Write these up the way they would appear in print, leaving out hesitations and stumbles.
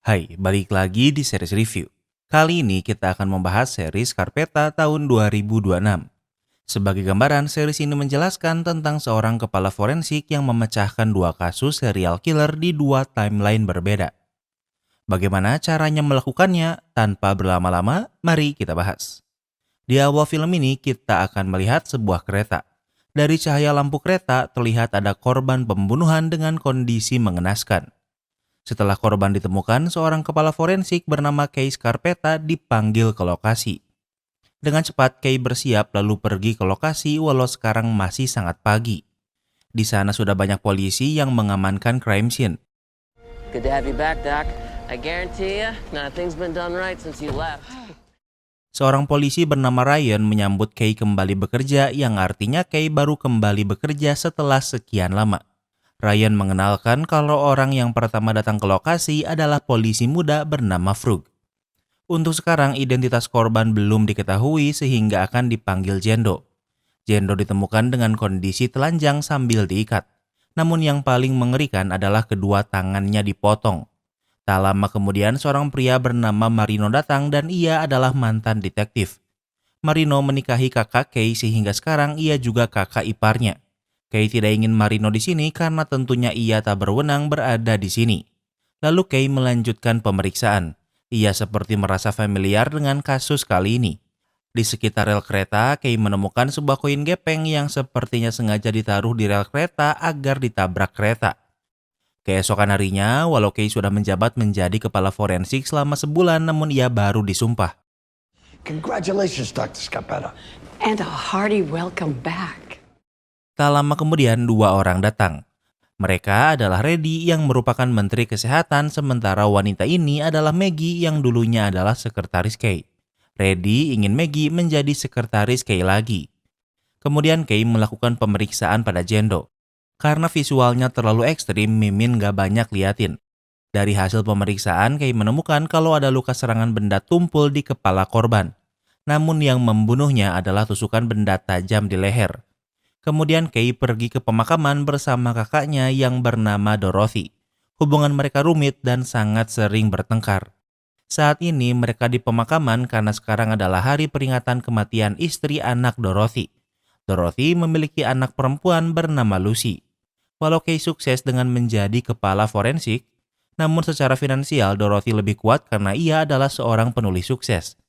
Hai, balik lagi di series review. Kali ini kita akan membahas series Scarpetta tahun 2026. Sebagai gambaran, series ini menjelaskan tentang seorang kepala forensik yang memecahkan dua kasus serial killer di dua timeline berbeda. Bagaimana caranya melakukannya tanpa berlama-lama? Mari kita bahas. Di awal film ini kita akan melihat sebuah kereta. Dari cahaya lampu kereta terlihat ada korban pembunuhan dengan kondisi mengenaskan. Setelah korban ditemukan, seorang kepala forensik bernama Kay Scarpetta dipanggil ke lokasi. Dengan cepat, Kay bersiap lalu pergi ke lokasi walau sekarang masih sangat pagi. Di sana sudah banyak polisi yang mengamankan crime scene. Good to have you back, Doc. I guarantee you, nothing's been done right since you left. Seorang polisi bernama Ryan menyambut Kay kembali bekerja yang artinya Kay baru kembali bekerja setelah sekian lama. Ryan mengenalkan kalau orang yang pertama datang ke lokasi adalah polisi muda bernama Frug. Untuk sekarang identitas korban belum diketahui sehingga akan dipanggil Jendo. Jendo ditemukan dengan kondisi telanjang sambil diikat. Namun yang paling mengerikan adalah kedua tangannya dipotong. Tak lama kemudian seorang pria bernama Marino datang dan ia adalah mantan detektif. Marino menikahi kakak Kay sehingga sekarang ia juga kakak iparnya. Kay tidak ingin Marino di sini karena tentunya ia tak berwenang berada di sini. Lalu Kay melanjutkan pemeriksaan. Ia seperti merasa familiar dengan kasus kali ini. Di sekitar rel kereta, Kay menemukan sebuah koin gepeng yang sepertinya sengaja ditaruh di rel kereta agar ditabrak kereta. Keesokan harinya, walau Kay sudah menjabat menjadi kepala forensik selama sebulan, namun ia baru disumpah. Congratulations, Dr. Scarpetta. And a hearty welcome back. Tak lama kemudian dua orang datang. Mereka adalah Reddy yang merupakan Menteri Kesehatan sementara wanita ini adalah Maggie yang dulunya adalah sekretaris Kay. Reddy ingin Maggie menjadi sekretaris Kay lagi. Kemudian Kay melakukan pemeriksaan pada Jendo. Karena visualnya terlalu ekstrim, Mimin gak banyak liatin. Dari hasil pemeriksaan, Kay menemukan kalau ada luka serangan benda tumpul di kepala korban. Namun yang membunuhnya adalah tusukan benda tajam di leher. Kemudian Kay pergi ke pemakaman bersama kakaknya yang bernama Dorothy. Hubungan mereka rumit dan sangat sering bertengkar. Saat ini mereka di pemakaman karena sekarang adalah hari peringatan kematian istri anak Dorothy. Dorothy memiliki anak perempuan bernama Lucy. Walau Kay sukses dengan menjadi kepala forensik, namun secara finansial Dorothy lebih kuat karena ia adalah seorang penulis sukses.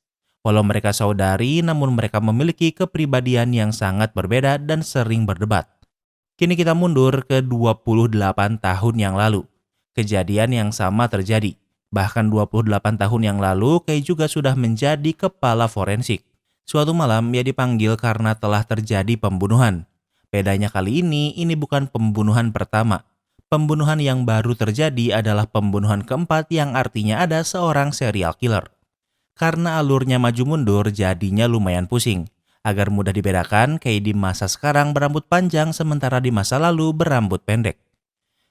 Walau mereka saudari, namun mereka memiliki kepribadian yang sangat berbeda dan sering berdebat. Kini kita mundur ke 28 tahun yang lalu. Kejadian yang sama terjadi. Bahkan 28 tahun yang lalu, Kay juga sudah menjadi kepala forensik. Suatu malam, ia dipanggil karena telah terjadi pembunuhan. Bedanya kali ini bukan pembunuhan pertama. Pembunuhan yang baru terjadi adalah pembunuhan keempat yang artinya ada seorang serial killer. Karena alurnya maju mundur jadinya lumayan pusing. Agar mudah dibedakan, Kay di masa sekarang berambut panjang sementara di masa lalu berambut pendek.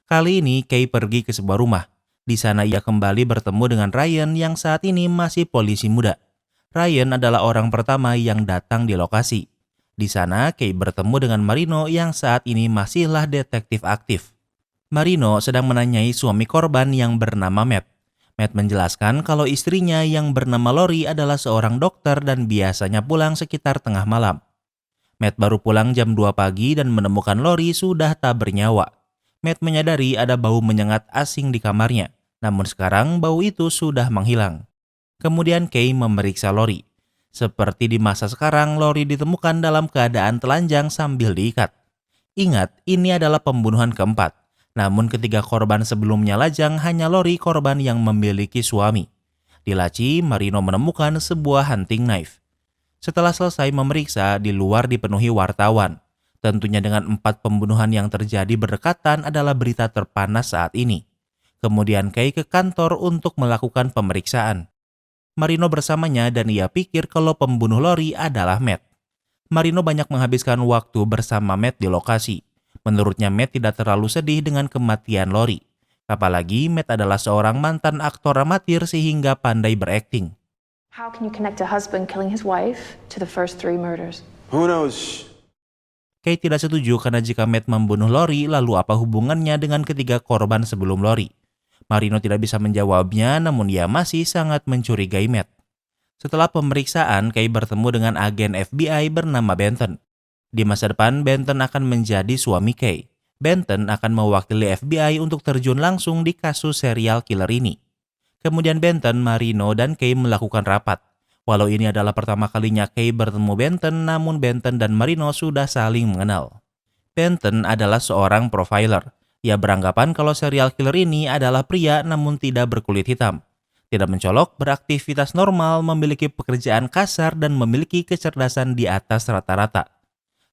Kali ini Kay pergi ke sebuah rumah. Di sana ia kembali bertemu dengan Ryan yang saat ini masih polisi muda. Ryan adalah orang pertama yang datang di lokasi. Di sana Kay bertemu dengan Marino yang saat ini masihlah detektif aktif. Marino sedang menanyai suami korban yang bernama Matt. Matt menjelaskan kalau istrinya yang bernama Lori adalah seorang dokter dan biasanya pulang sekitar tengah malam. Matt baru pulang jam 2 pagi dan menemukan Lori sudah tak bernyawa. Matt menyadari ada bau menyengat asing di kamarnya, namun sekarang bau itu sudah menghilang. Kemudian Kay memeriksa Lori. Seperti di masa sekarang, Lori ditemukan dalam keadaan telanjang sambil diikat. Ingat, ini adalah pembunuhan keempat. Namun ketiga korban sebelumnya lajang, hanya Lori korban yang memiliki suami. Di laci, Marino menemukan sebuah hunting knife. Setelah selesai memeriksa, di luar dipenuhi wartawan. Tentunya dengan 4 pembunuhan yang terjadi berdekatan adalah berita terpanas saat ini. Kemudian Kay ke kantor untuk melakukan pemeriksaan. Marino bersamanya dan ia pikir kalau pembunuh Lori adalah Matt. Marino banyak menghabiskan waktu bersama Matt di lokasi. Menurutnya Matt tidak terlalu sedih dengan kematian Lori. Apalagi Matt adalah seorang mantan aktor amatir sehingga pandai berakting. How can you connect a husband killing his wife to the first 3 murders? Who knows? Kay tidak setuju karena jika Matt membunuh Lori, lalu apa hubungannya dengan ketiga korban sebelum Lori? Marino tidak bisa menjawabnya, namun ia masih sangat mencurigai Matt. Setelah pemeriksaan, Kay bertemu dengan agen FBI bernama Benton. Di masa depan, Benton akan menjadi suami Kay. Benton akan mewakili FBI untuk terjun langsung di kasus serial killer ini. Kemudian Benton, Marino, dan Kay melakukan rapat. Walau ini adalah pertama kalinya Kay bertemu Benton, namun Benton dan Marino sudah saling mengenal. Benton adalah seorang profiler. Ia beranggapan kalau serial killer ini adalah pria namun tidak berkulit hitam. Tidak mencolok, beraktivitas normal, memiliki pekerjaan kasar, dan memiliki kecerdasan di atas rata-rata.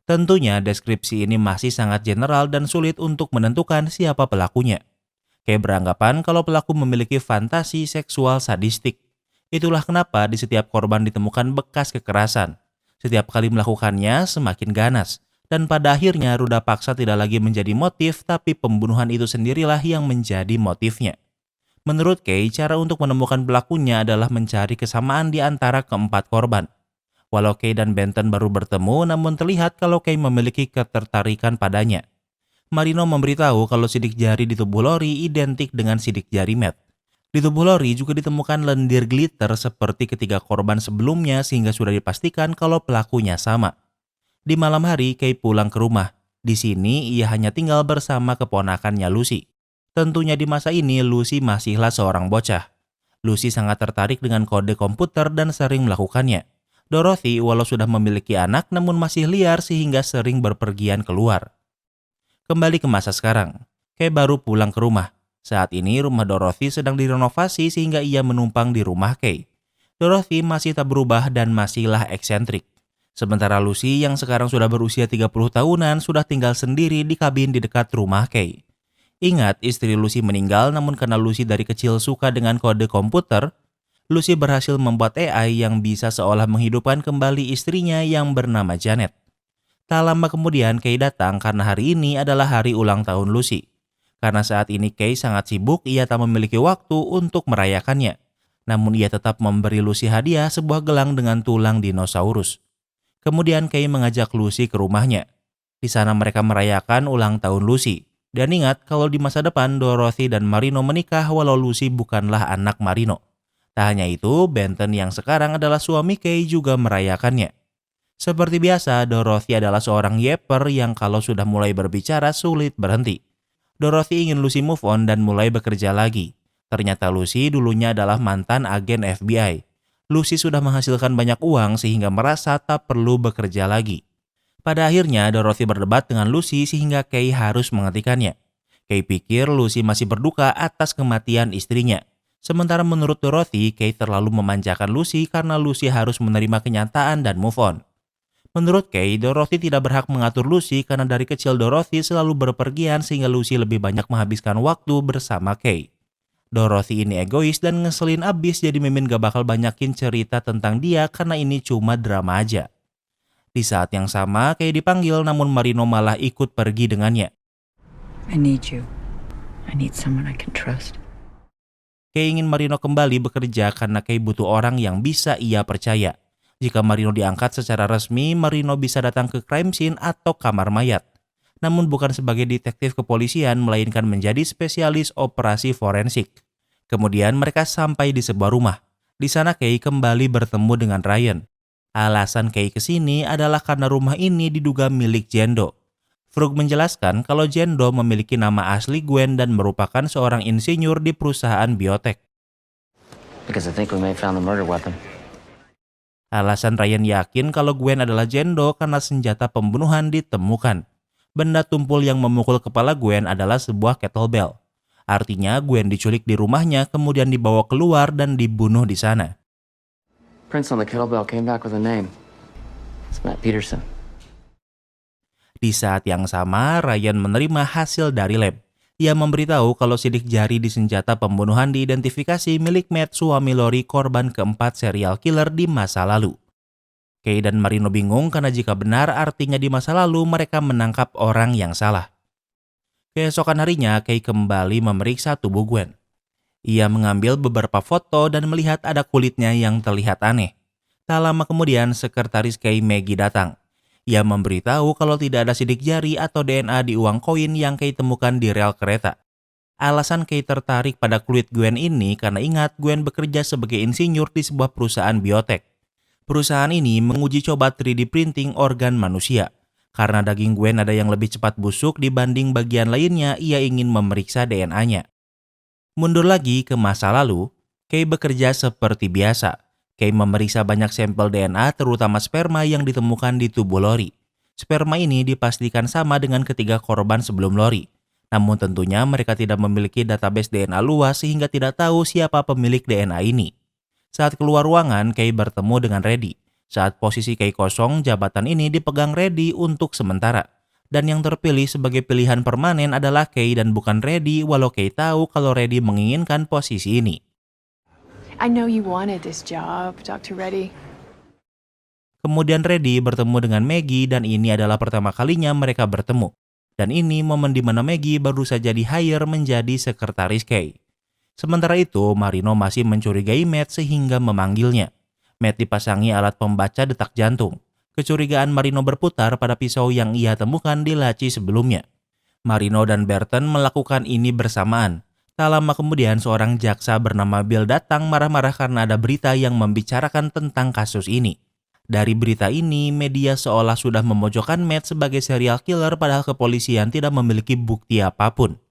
Tentunya deskripsi ini masih sangat general dan sulit untuk menentukan siapa pelakunya. Kay beranggapan kalau pelaku memiliki fantasi seksual sadistik. Itulah kenapa di setiap korban ditemukan bekas kekerasan. Setiap kali melakukannya semakin ganas. Dan pada akhirnya ruda paksa tidak lagi menjadi motif, tapi pembunuhan itu sendirilah yang menjadi motifnya. Menurut Kay, cara untuk menemukan pelakunya adalah mencari kesamaan di antara keempat korban. Walau Kay dan Benton baru bertemu, namun terlihat kalau Kay memiliki ketertarikan padanya. Marino memberitahu kalau sidik jari di tubuh Lori identik dengan sidik jari Matt. Di tubuh Lori juga ditemukan lendir glitter seperti ketiga korban sebelumnya sehingga sudah dipastikan kalau pelakunya sama. Di malam hari, Kay pulang ke rumah. Di sini, ia hanya tinggal bersama keponakannya Lucy. Tentunya di masa ini, Lucy masihlah seorang bocah. Lucy sangat tertarik dengan kode komputer dan sering melakukannya. Dorothy walau sudah memiliki anak namun masih liar sehingga sering berpergian keluar. Kembali ke masa sekarang, Kay baru pulang ke rumah. Saat ini rumah Dorothy sedang direnovasi sehingga ia menumpang di rumah Kay. Dorothy masih tak berubah dan masihlah eksentrik. Sementara Lucy yang sekarang sudah berusia 30 tahunan sudah tinggal sendiri di kabin di dekat rumah Kay. Ingat, istri Lucy meninggal namun karena Lucy dari kecil suka dengan kode komputer, Lucy berhasil membuat AI yang bisa seolah menghidupkan kembali istrinya yang bernama Janet. Tak lama kemudian Kay datang karena hari ini adalah hari ulang tahun Lucy. Karena saat ini Kay sangat sibuk, ia tak memiliki waktu untuk merayakannya. Namun ia tetap memberi Lucy hadiah sebuah gelang dengan tulang dinosaurus. Kemudian Kay mengajak Lucy ke rumahnya. Di sana mereka merayakan ulang tahun Lucy. Dan ingat kalau di masa depan Dorothy dan Marino menikah walau Lucy bukanlah anak Marino. Tak hanya itu, Benton yang sekarang adalah suami Kay juga merayakannya. Seperti biasa, Dorothy adalah seorang yeper yang kalau sudah mulai berbicara sulit berhenti. Dorothy ingin Lucy move on dan mulai bekerja lagi. Ternyata Lucy dulunya adalah mantan agen FBI. Lucy sudah menghasilkan banyak uang sehingga merasa tak perlu bekerja lagi. Pada akhirnya Dorothy berdebat dengan Lucy sehingga Kay harus menghentikannya. Kay pikir Lucy masih berduka atas kematian istrinya. Sementara menurut Dorothy, Kay terlalu memanjakan Lucy karena Lucy harus menerima kenyataan dan move on. Menurut Kay, Dorothy tidak berhak mengatur Lucy karena dari kecil Dorothy selalu berpergian sehingga Lucy lebih banyak menghabiskan waktu bersama Kay. Dorothy ini egois dan ngeselin abis, jadi Mimin gak bakal banyakin cerita tentang dia karena ini cuma drama aja. Di saat yang sama, Kay dipanggil namun Marino malah ikut pergi dengannya. I need you. I need someone I can trust. Kay ingin Marino kembali bekerja karena Kay butuh orang yang bisa ia percaya. Jika Marino diangkat secara resmi, Marino bisa datang ke crime scene atau kamar mayat. Namun bukan sebagai detektif kepolisian, melainkan menjadi spesialis operasi forensik. Kemudian mereka sampai di sebuah rumah. Di sana Kay kembali bertemu dengan Ryan. Alasan Kay kesini adalah karena rumah ini diduga milik Jendo. Frug menjelaskan kalau Jendo memiliki nama asli Gwen dan merupakan seorang insinyur di perusahaan biotek. Because I think we may have found the murder weapon. Alasan Ryan yakin kalau Gwen adalah Jendo karena senjata pembunuhan ditemukan. Benda tumpul yang memukul kepala Gwen adalah sebuah kettlebell. Artinya Gwen diculik di rumahnya kemudian dibawa keluar dan dibunuh di sana. Prints on the kettlebell came back with a name. It's Matt Peterson. Di saat yang sama, Ryan menerima hasil dari lab. Ia memberitahu kalau sidik jari di senjata pembunuhan diidentifikasi milik Matt, suami Lori, korban keempat serial killer di masa lalu. Kay dan Marino bingung karena jika benar artinya di masa lalu mereka menangkap orang yang salah. Keesokan harinya, Kay kembali memeriksa tubuh Gwen. Ia mengambil beberapa foto dan melihat ada kulitnya yang terlihat aneh. Tak lama kemudian, sekretaris Kay, Maggie, datang. Ia memberitahu kalau tidak ada sidik jari atau DNA di uang koin yang Kay temukan di rel kereta. Alasan Kay tertarik pada kulit Gwen ini karena ingat Gwen bekerja sebagai insinyur di sebuah perusahaan biotek. Perusahaan ini menguji coba 3D printing organ manusia. Karena daging Gwen ada yang lebih cepat busuk dibanding bagian lainnya, ia ingin memeriksa DNA-nya. Mundur lagi ke masa lalu, Kay bekerja seperti biasa. Kay memeriksa banyak sampel DNA terutama sperma yang ditemukan di tubuh Lori. Sperma ini dipastikan sama dengan ketiga korban sebelum Lori. Namun tentunya mereka tidak memiliki database DNA luas sehingga tidak tahu siapa pemilik DNA ini. Saat keluar ruangan, Kay bertemu dengan Reddy. Saat posisi Kay kosong, jabatan ini dipegang Reddy untuk sementara. Dan yang terpilih sebagai pilihan permanen adalah Kay dan bukan Reddy, walau Kay tahu kalau Reddy menginginkan posisi ini. I know you wanted this job, Dr. Reddy. Kemudian Reddy bertemu dengan Maggie dan ini adalah pertama kalinya mereka bertemu. Dan ini momen di mana Maggie baru saja di-hire menjadi sekretaris Kay. Sementara itu, Marino masih mencurigai Matt sehingga memanggilnya. Matt dipasangi alat pembaca detak jantung. Kecurigaan Marino berputar pada pisau yang ia temukan di laci sebelumnya. Marino dan Burton melakukan ini bersamaan. Tak lama kemudian seorang jaksa bernama Bill datang marah-marah karena ada berita yang membicarakan tentang kasus ini. Dari berita ini, media seolah sudah memojokkan Matt sebagai serial killer padahal kepolisian tidak memiliki bukti apapun.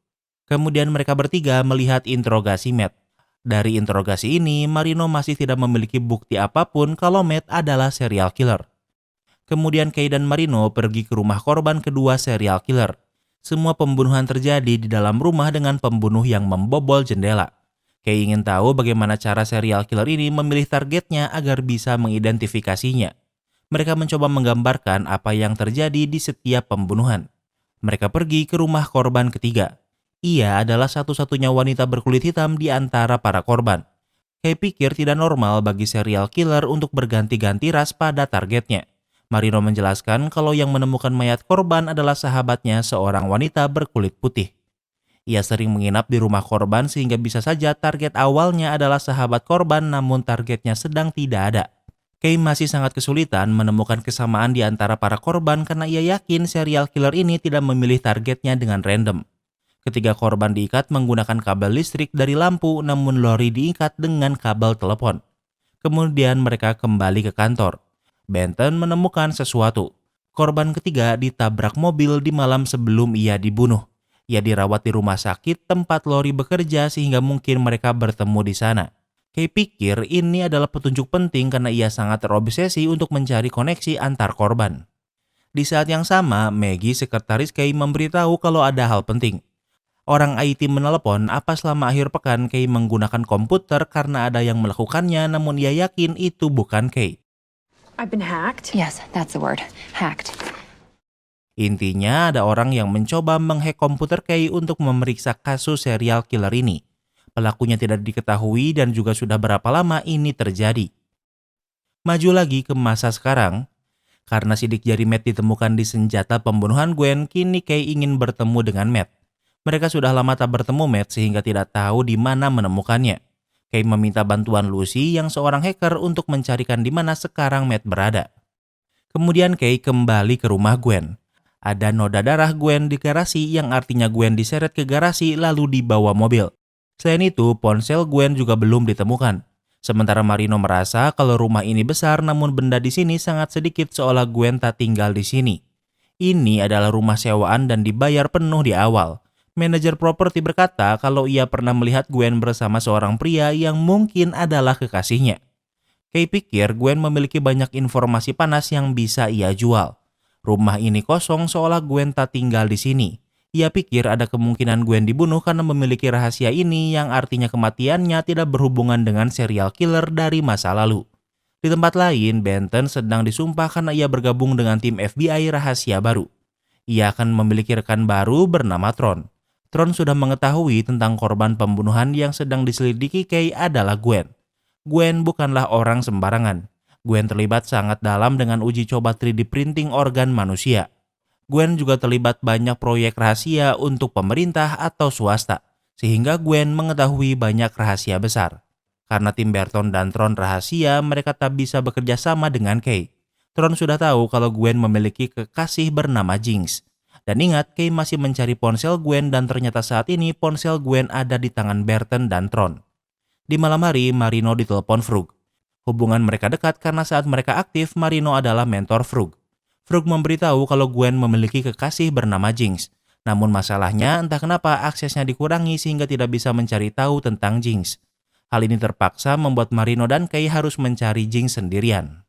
Kemudian mereka bertiga melihat interogasi Matt. Dari interogasi ini, Marino masih tidak memiliki bukti apapun kalau Matt adalah serial killer. Kemudian Kay dan Marino pergi ke rumah korban kedua serial killer. Semua pembunuhan terjadi di dalam rumah dengan pembunuh yang membobol jendela. Kay ingin tahu bagaimana cara serial killer ini memilih targetnya agar bisa mengidentifikasinya. Mereka mencoba menggambarkan apa yang terjadi di setiap pembunuhan. Mereka pergi ke rumah korban ketiga. Ia adalah satu-satunya wanita berkulit hitam di antara para korban. Kay pikir tidak normal bagi serial killer untuk berganti-ganti ras pada targetnya. Marino menjelaskan kalau yang menemukan mayat korban adalah sahabatnya, seorang wanita berkulit putih. Ia sering menginap di rumah korban sehingga bisa saja target awalnya adalah sahabat korban namun targetnya sedang tidak ada. Kay masih sangat kesulitan menemukan kesamaan di antara para korban karena ia yakin serial killer ini tidak memilih targetnya dengan random. Ketiga korban diikat menggunakan kabel listrik dari lampu namun Lori diikat dengan kabel telepon. Kemudian mereka kembali ke kantor. Benton menemukan sesuatu. Korban ketiga ditabrak mobil di malam sebelum ia dibunuh. Ia dirawat di rumah sakit tempat Lori bekerja sehingga mungkin mereka bertemu di sana. Kay pikir ini adalah petunjuk penting karena ia sangat terobsesi untuk mencari koneksi antar korban. Di saat yang sama, Maggie, sekretaris Kay, memberitahu kalau ada hal penting. Orang IT menelepon apa selama akhir pekan Kay menggunakan komputer karena ada yang melakukannya namun ia yakin itu bukan Kay. I've been hacked. Yes, that's the word. Hacked. Intinya ada orang yang mencoba menghack komputer Kay untuk memeriksa kasus serial killer ini. Pelakunya tidak diketahui dan juga sudah berapa lama ini terjadi. Maju lagi ke masa sekarang. Karena sidik jari Matt ditemukan di senjata pembunuhan Gwen, kini Kay ingin bertemu dengan Matt. Mereka sudah lama tak bertemu Matt sehingga tidak tahu di mana menemukannya. Kay meminta bantuan Lucy yang seorang hacker untuk mencarikan di mana sekarang Matt berada. Kemudian Kay kembali ke rumah Gwen. Ada noda darah Gwen di garasi yang artinya Gwen diseret ke garasi lalu dibawa mobil. Selain itu, ponsel Gwen juga belum ditemukan. Sementara Marino merasa kalau rumah ini besar namun benda di sini sangat sedikit seolah Gwen tak tinggal di sini. Ini adalah rumah sewaan dan dibayar penuh di awal. Manajer properti berkata kalau ia pernah melihat Gwen bersama seorang pria yang mungkin adalah kekasihnya. Kay pikir Gwen memiliki banyak informasi panas yang bisa ia jual. Rumah ini kosong seolah Gwen tak tinggal di sini. Ia pikir ada kemungkinan Gwen dibunuh karena memiliki rahasia ini yang artinya kematiannya tidak berhubungan dengan serial killer dari masa lalu. Di tempat lain, Benton sedang disumpah karena ia bergabung dengan tim FBI rahasia baru. Ia akan memiliki rekan baru bernama Tron. Tron sudah mengetahui tentang korban pembunuhan yang sedang diselidiki Kay adalah Gwen. Gwen bukanlah orang sembarangan. Gwen terlibat sangat dalam dengan uji coba 3D printing organ manusia. Gwen juga terlibat banyak proyek rahasia untuk pemerintah atau swasta, sehingga Gwen mengetahui banyak rahasia besar. Karena tim Burton dan Tron rahasia, mereka tak bisa bekerja sama dengan Kay. Tron sudah tahu kalau Gwen memiliki kekasih bernama Jinx. Dan ingat, Kay masih mencari ponsel Gwen dan ternyata saat ini ponsel Gwen ada di tangan Burton dan Tron. Di malam hari, Marino ditelepon Frug. Hubungan mereka dekat karena saat mereka aktif, Marino adalah mentor Frug. Frug memberitahu kalau Gwen memiliki kekasih bernama Jinx. Namun masalahnya entah kenapa aksesnya dikurangi sehingga tidak bisa mencari tahu tentang Jinx. Hal ini terpaksa membuat Marino dan Kay harus mencari Jinx sendirian.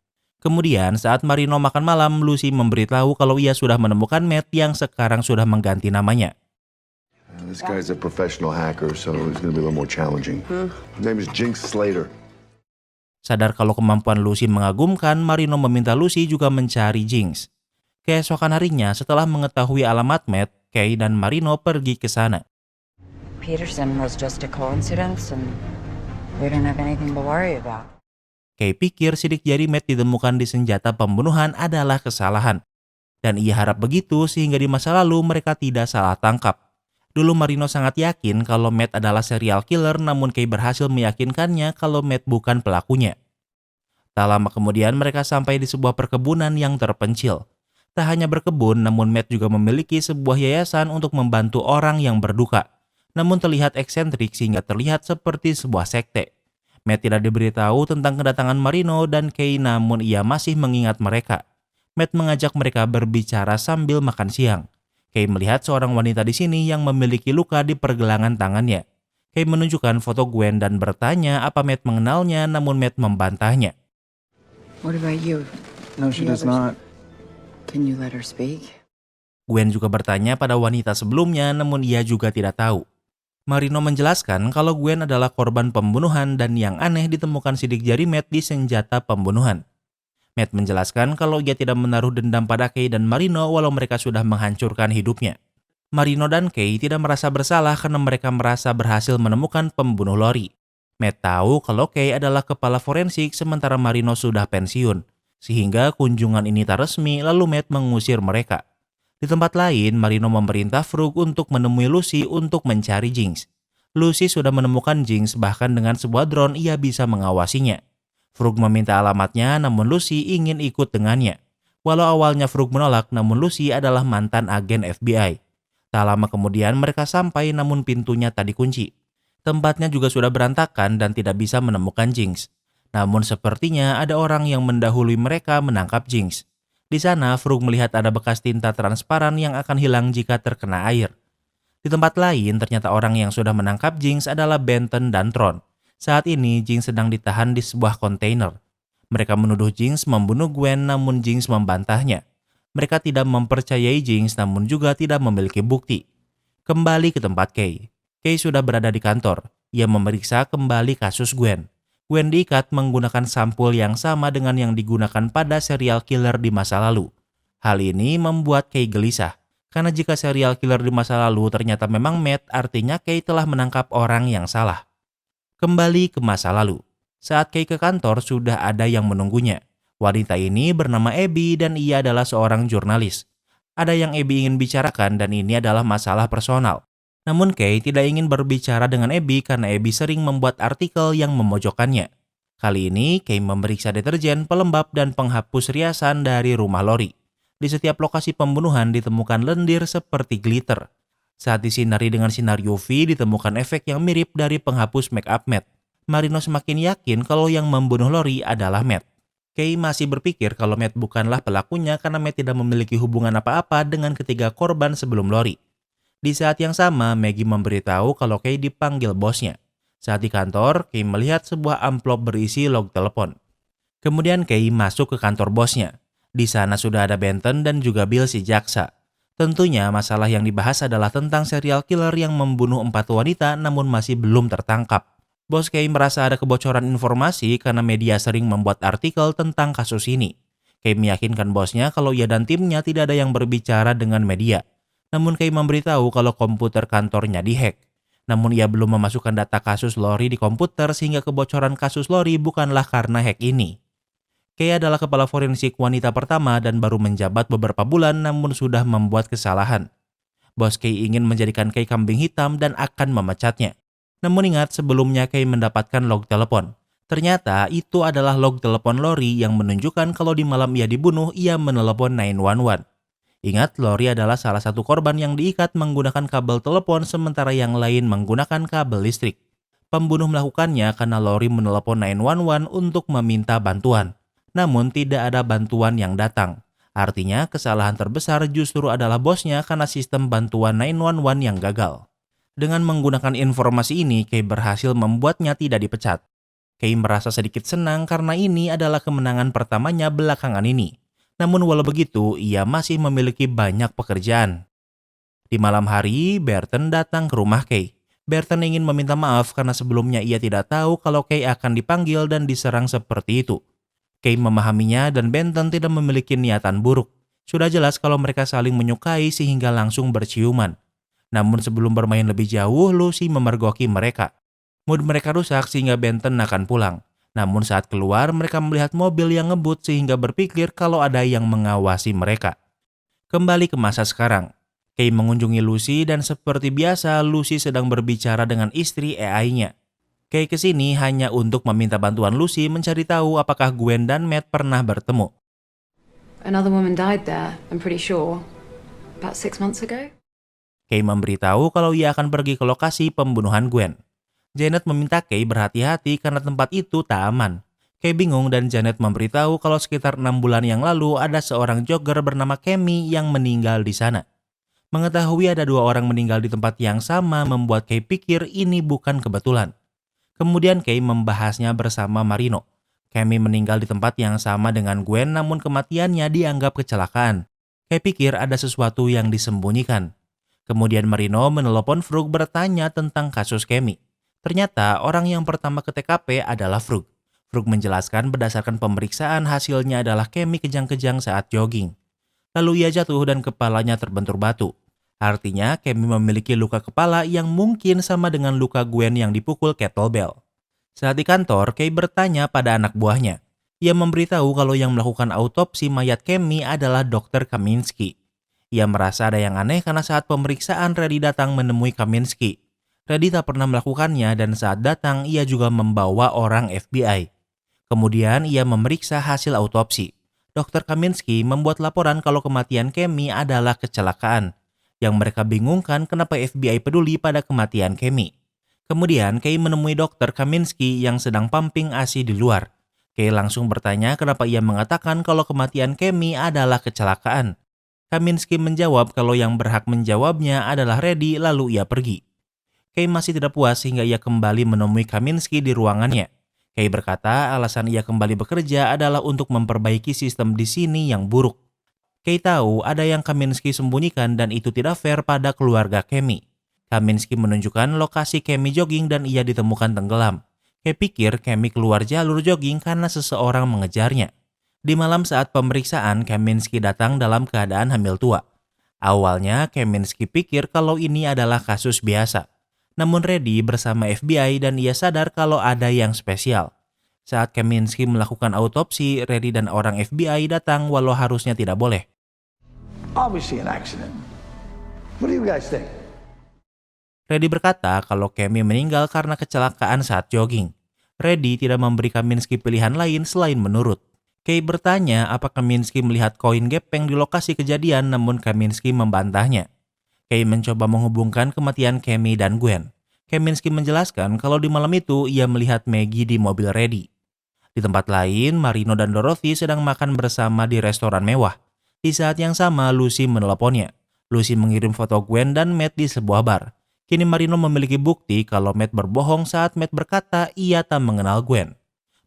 Kemudian saat Marino makan malam, Lucy memberitahu kalau ia sudah menemukan Matt yang sekarang sudah mengganti namanya. This guy's a professional hacker, so it's going to be a little more challenging. His name is Jinx Slater. Sadar kalau kemampuan Lucy mengagumkan, Marino meminta Lucy juga mencari Jinx. Keesokan harinya, setelah mengetahui alamat Matt, Kay dan Marino pergi ke sana. Peterson was just a coincidence and we don't have anything to worry about. Kay pikir sidik jari Matt ditemukan di senjata pembunuhan adalah kesalahan. Dan ia harap begitu sehingga di masa lalu mereka tidak salah tangkap. Dulu Marino sangat yakin kalau Matt adalah serial killer, namun Kay berhasil meyakinkannya kalau Matt bukan pelakunya. Tak lama kemudian mereka sampai di sebuah perkebunan yang terpencil. Tak hanya berkebun, namun Matt juga memiliki sebuah yayasan untuk membantu orang yang berduka. Namun terlihat eksentrik sehingga terlihat seperti sebuah sekte. Matt tidak diberitahu tentang kedatangan Marino dan Kay, namun ia masih mengingat mereka. Matt mengajak mereka berbicara sambil makan siang. Kay melihat seorang wanita di sini yang memiliki luka di pergelangan tangannya. Kay menunjukkan foto Gwen dan bertanya apa Matt mengenalnya, namun Matt membantahnya. What about you? No, she does not. Can you let her speak? Gwen juga bertanya pada wanita sebelumnya, namun ia juga tidak tahu. Marino menjelaskan kalau Gwen adalah korban pembunuhan dan yang aneh ditemukan sidik jari Matt di senjata pembunuhan. Matt menjelaskan kalau ia tidak menaruh dendam pada Kay dan Marino walau mereka sudah menghancurkan hidupnya. Marino dan Kay tidak merasa bersalah karena mereka merasa berhasil menemukan pembunuh Lori. Matt tahu kalau Kay adalah kepala forensik sementara Marino sudah pensiun. Sehingga kunjungan ini tak resmi, lalu Matt mengusir mereka. Di tempat lain, Marino memerintah Frug untuk menemui Lucy untuk mencari Jinx. Lucy sudah menemukan Jinx, bahkan dengan sebuah drone ia bisa mengawasinya. Frug meminta alamatnya, namun Lucy ingin ikut dengannya. Walau awalnya Frug menolak, namun Lucy adalah mantan agen FBI. Tak lama kemudian mereka sampai, namun pintunya tak dikunci. Tempatnya juga sudah berantakan dan tidak bisa menemukan Jinx. Namun sepertinya ada orang yang mendahului mereka menangkap Jinx. Di sana, Frug melihat ada bekas tinta transparan yang akan hilang jika terkena air. Di tempat lain, ternyata orang yang sudah menangkap Jinx adalah Benton dan Tron. Saat ini, Jinx sedang ditahan di sebuah kontainer. Mereka menuduh Jinx membunuh Gwen, namun Jinx membantahnya. Mereka tidak mempercayai Jinx, namun juga tidak memiliki bukti. Kembali ke tempat Kay. Kay sudah berada di kantor. Ia memeriksa kembali kasus Gwen. Gwen diikat menggunakan sampul yang sama dengan yang digunakan pada serial killer di masa lalu. Hal ini membuat Kay gelisah, karena jika serial killer di masa lalu ternyata memang Matt, artinya Kay telah menangkap orang yang salah. Kembali ke masa lalu. Saat Kay ke kantor sudah ada yang menunggunya. Wanita ini bernama Abby dan ia adalah seorang jurnalis. Ada yang Abby ingin bicarakan dan ini adalah masalah personal. Namun Kay tidak ingin berbicara dengan Abby karena Abby sering membuat artikel yang memojokkannya. Kali ini Kay memeriksa deterjen, pelembab, dan penghapus riasan dari rumah Lori. Di setiap lokasi pembunuhan ditemukan lendir seperti glitter. Saat disinari dengan sinar UV ditemukan efek yang mirip dari penghapus make up Matt. Marino semakin yakin kalau yang membunuh Lori adalah Matt. Kay masih berpikir kalau Matt bukanlah pelakunya karena Matt tidak memiliki hubungan apa-apa dengan ketiga korban sebelum Lori. Di saat yang sama, Maggie memberitahu kalau Kay dipanggil bosnya. Saat di kantor, Kay melihat sebuah amplop berisi log telepon. Kemudian Kay masuk ke kantor bosnya. Di sana sudah ada Benton dan juga Bill si jaksa. Tentunya masalah yang dibahas adalah tentang serial killer yang membunuh 4 wanita namun masih belum tertangkap. Bos Kay merasa ada kebocoran informasi karena media sering membuat artikel tentang kasus ini. Kay meyakinkan bosnya kalau ia dan timnya tidak ada yang berbicara dengan media. Namun Kay memberitahu kalau komputer kantornya dihack. Namun ia belum memasukkan data kasus Lori di komputer sehingga kebocoran kasus Lori bukanlah karena hack ini. Kay adalah kepala forensik wanita pertama dan baru menjabat beberapa bulan namun sudah membuat kesalahan. Bos Kay ingin menjadikan Kay kambing hitam dan akan memecatnya. Namun ingat sebelumnya Kay mendapatkan log telepon. Ternyata itu adalah log telepon Lori yang menunjukkan kalau di malam ia dibunuh ia menelepon 911. Ingat, Lori adalah salah satu korban yang diikat menggunakan kabel telepon sementara yang lain menggunakan kabel listrik. Pembunuh melakukannya karena Lori menelepon 911 untuk meminta bantuan. Namun tidak ada bantuan yang datang. Artinya kesalahan terbesar justru adalah bosnya karena sistem bantuan 911 yang gagal. Dengan menggunakan informasi ini, Kay berhasil membuatnya tidak dipecat. Kay merasa sedikit senang karena ini adalah kemenangan pertamanya belakangan ini. Namun walau begitu, ia masih memiliki banyak pekerjaan. Di malam hari, Burton datang ke rumah Kay. Burton ingin meminta maaf karena sebelumnya ia tidak tahu kalau Kay akan dipanggil dan diserang seperti itu. Kay memahaminya dan Benton tidak memiliki niatan buruk. Sudah jelas kalau mereka saling menyukai sehingga langsung berciuman. Namun sebelum bermain lebih jauh, Lucy memergoki mereka. Mood mereka rusak sehingga Benton akan pulang. Namun saat keluar, mereka melihat mobil yang ngebut sehingga berpikir kalau ada yang mengawasi mereka. Kembali ke masa sekarang. Kay mengunjungi Lucy dan seperti biasa, Lucy sedang berbicara dengan istri AI-nya. Kay kesini hanya untuk meminta bantuan Lucy mencari tahu apakah Gwen dan Matt pernah bertemu. Another woman died there, I'm pretty sure. About 6 months ago? Kay memberitahu kalau ia akan pergi ke lokasi pembunuhan Gwen. Janet meminta Kay berhati-hati karena tempat itu tak aman. Kay bingung dan Janet memberitahu kalau sekitar 6 bulan yang lalu ada seorang jogger bernama Cammy yang meninggal di sana. Mengetahui ada 2 orang meninggal di tempat yang sama membuat Kay pikir ini bukan kebetulan. Kemudian Kay membahasnya bersama Marino. Cammy meninggal di tempat yang sama dengan Gwen namun kematiannya dianggap kecelakaan. Kay pikir ada sesuatu yang disembunyikan. Kemudian Marino menelepon Frug bertanya tentang kasus Cammy. Ternyata orang yang pertama ke TKP adalah Frug. Frug menjelaskan berdasarkan pemeriksaan hasilnya adalah Cammy kejang-kejang saat jogging. Lalu ia jatuh dan kepalanya terbentur batu. Artinya Cammy memiliki luka kepala yang mungkin sama dengan luka Gwen yang dipukul kettlebell. Saat di kantor, Kay bertanya pada anak buahnya. Ia memberitahu kalau yang melakukan autopsi mayat Cammy adalah Dr. Kaminsky. Ia merasa ada yang aneh karena saat pemeriksaan Reddy datang menemui Kaminsky. Reddy tak pernah melakukannya dan saat datang ia juga membawa orang FBI. Kemudian ia memeriksa hasil autopsi. Dr. Kaminsky membuat laporan kalau kematian Cammy adalah kecelakaan. Yang mereka bingungkan kenapa FBI peduli pada kematian Cammy. Kemudian Kay menemui Dr. Kaminsky yang sedang pumping ASI di luar. Kay langsung bertanya kenapa ia mengatakan kalau kematian Cammy adalah kecelakaan. Kaminsky menjawab kalau yang berhak menjawabnya adalah Reddy lalu ia pergi. Kay masih tidak puas sehingga ia kembali menemui Kaminsky di ruangannya. Kay berkata alasan ia kembali bekerja adalah untuk memperbaiki sistem di sini yang buruk. Kay tahu ada yang Kaminsky sembunyikan dan itu tidak fair pada keluarga Cammy. Kaminsky menunjukkan lokasi Cammy jogging dan ia ditemukan tenggelam. Kay pikir Cammy keluar jalur jogging karena seseorang mengejarnya. Di malam saat pemeriksaan, Kaminsky datang dalam keadaan hamil tua. Awalnya Kaminsky pikir kalau ini adalah kasus biasa. Namun Reddy bersama FBI dan ia sadar kalau ada yang spesial. Saat Kaminsky melakukan autopsi, Reddy dan orang FBI datang walau harusnya tidak boleh. Obviously an accident. What do you guys think? Reddy berkata kalau Cammy meninggal karena kecelakaan saat jogging. Reddy tidak memberi Kaminsky pilihan lain selain menurut. Kay bertanya apakah Kaminsky melihat koin gepeng di lokasi kejadian namun Kaminsky membantahnya. Kay mencoba menghubungkan kematian Cammy dan Gwen. Kaminsky menjelaskan kalau di malam itu ia melihat Maggie di mobil Reddy. Di tempat lain, Marino dan Dorothy sedang makan bersama di restoran mewah. Di saat yang sama, Lucy meneleponnya. Lucy mengirim foto Gwen dan Matt di sebuah bar. Kini Marino memiliki bukti kalau Matt berbohong saat Matt berkata ia tak mengenal Gwen.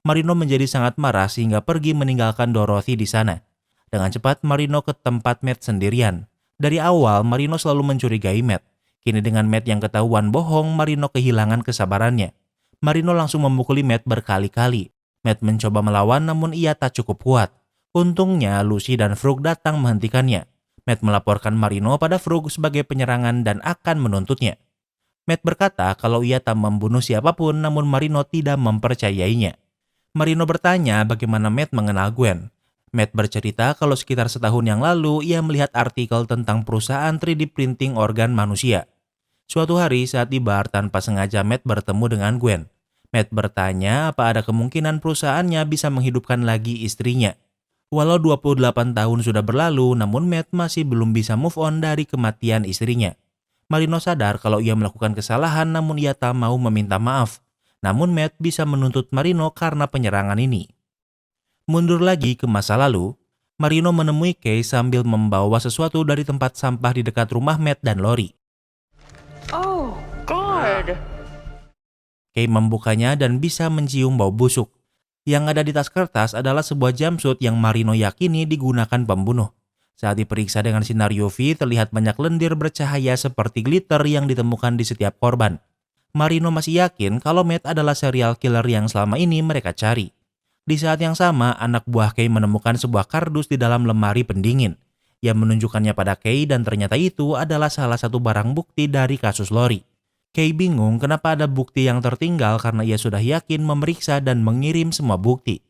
Marino menjadi sangat marah sehingga pergi meninggalkan Dorothy di sana. Dengan cepat, Marino ke tempat Matt sendirian. Dari awal, Marino selalu mencurigai Matt. Kini dengan Matt yang ketahuan bohong, Marino kehilangan kesabarannya. Marino langsung memukuli Matt berkali-kali. Matt mencoba melawan namun ia tak cukup kuat. Untungnya Lucy dan Frug datang menghentikannya. Matt melaporkan Marino pada Frug sebagai penyerangan dan akan menuntutnya. Matt berkata kalau ia tak membunuh siapapun namun Marino tidak mempercayainya. Marino bertanya bagaimana Matt mengenal Gwen. Matt bercerita kalau sekitar setahun yang lalu ia melihat artikel tentang perusahaan 3D printing organ manusia. Suatu hari saat di bar tanpa sengaja Matt bertemu dengan Gwen. Matt bertanya apa ada kemungkinan perusahaannya bisa menghidupkan lagi istrinya. Walau 28 tahun sudah berlalu, namun Matt masih belum bisa move on dari kematian istrinya. Marino sadar kalau ia melakukan kesalahan namun ia tak mau meminta maaf. Namun Matt bisa menuntut Marino karena penyerangan ini. Mundur lagi ke masa lalu, Marino menemui Kay sambil membawa sesuatu dari tempat sampah di dekat rumah Matt dan Lori. Oh, God! Kay membukanya dan bisa mencium bau busuk. Yang ada di tas kertas adalah sebuah jumpsuit yang Marino yakini digunakan pembunuh. Saat diperiksa dengan sinar UV, terlihat banyak lendir bercahaya seperti glitter yang ditemukan di setiap korban. Marino masih yakin kalau Matt adalah serial killer yang selama ini mereka cari. Di saat yang sama, anak buah Kay menemukan sebuah kardus di dalam lemari pendingin. Ia menunjukkannya pada Kay dan ternyata itu adalah salah satu barang bukti dari kasus Lori. Kay bingung kenapa ada bukti yang tertinggal karena ia sudah yakin memeriksa dan mengirim semua bukti.